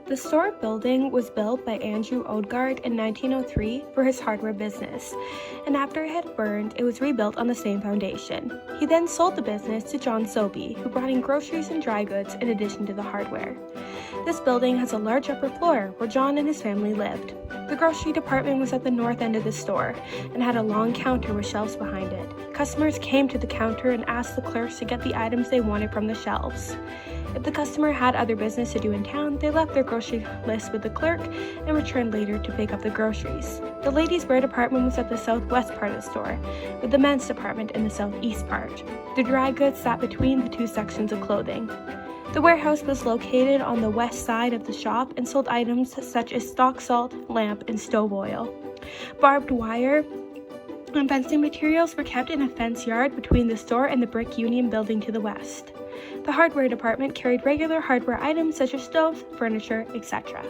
The store building was built by Andrew Odegaard in 1903 for his hardware business, and after it had burned, it was rebuilt on the same foundation. He then sold the business to John Soby, who brought in groceries and dry goods in addition to the hardware. This building has a large upper floor where John and his family lived. The grocery department was at the north end of the store and had a long counter with shelves behind it. Customers came to the counter and asked the clerks to get the items they wanted from the shelves. If the customer had other business to do in town, they left their grocery list with the clerk and returned later to pick up the groceries. The ladies' wear department was at the southwest part of the store, with the men's department in the southeast part. The dry goods sat between the two sections of clothing. The warehouse was located on the west side of the shop and sold items such as stock salt, lamp, and stove oil. Barbed wire and fencing materials were kept in a fence yard between the store and the brick union building to the west. The hardware department carried regular hardware items such as stoves, furniture, etc.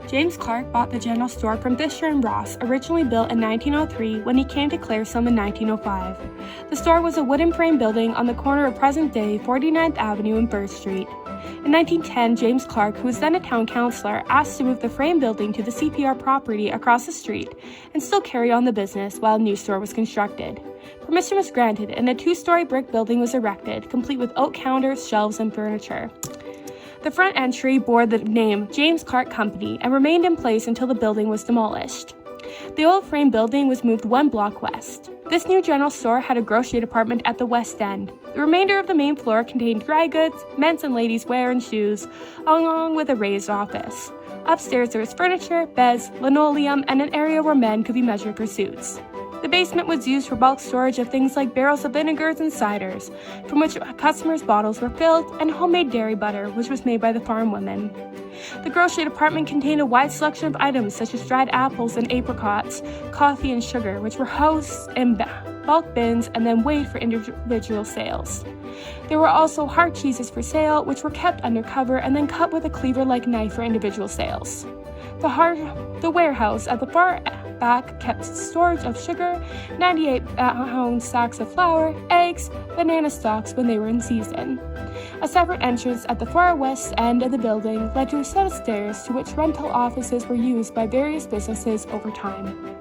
James Clark bought the general store from Fisher and Ross, originally built in 1903 when he came to Claresholm in 1905. The store was a wooden frame building on the corner of present-day 49th Avenue and Bird Street. In 1910, James Clark, who was then a town councilor, asked to move the frame building to the CPR property across the street and still carry on the business while a new store was constructed. Permission was granted and a 2-story brick building was erected, complete with oak counters, shelves, and furniture. The front entry bore the name James Clark Company and remained in place until the building was demolished. The old frame building was moved 1 block west. This new general store had a grocery department at the west end. The remainder of the main floor contained dry goods, men's and ladies' wear and shoes, along with a raised office. Upstairs there was furniture, beds, linoleum, and an area where men could be measured for suits. The basement was used for bulk storage of things like barrels of vinegars and ciders, from which customers' bottles were filled, and homemade dairy butter, which was made by the farm women. The grocery department contained a wide selection of items such as dried apples and apricots, coffee and sugar, which were housed in bulk bins and then weighed for individual sales. There were also hard cheeses for sale, which were kept under cover and then cut with a cleaver-like knife for individual sales. The warehouse at the far back kept storage of sugar, 98-pound sacks of flour, eggs, banana stalks when they were in season. A separate entrance at the far west end of the building led to a set of stairs to which rental offices were used by various businesses over time.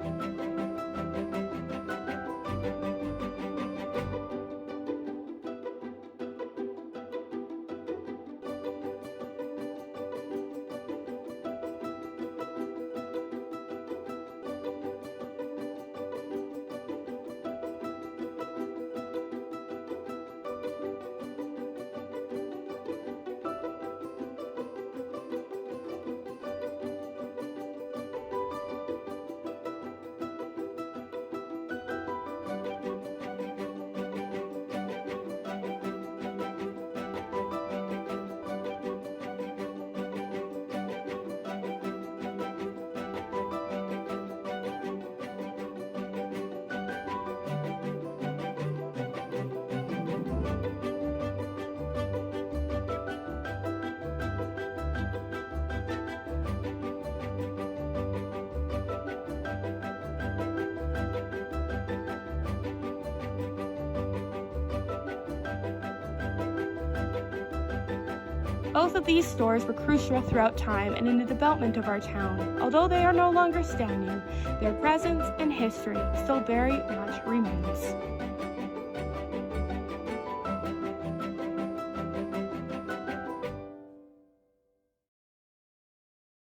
Both of these stores were crucial throughout time and in the development of our town. Although they are no longer standing, their presence and history still very much remains.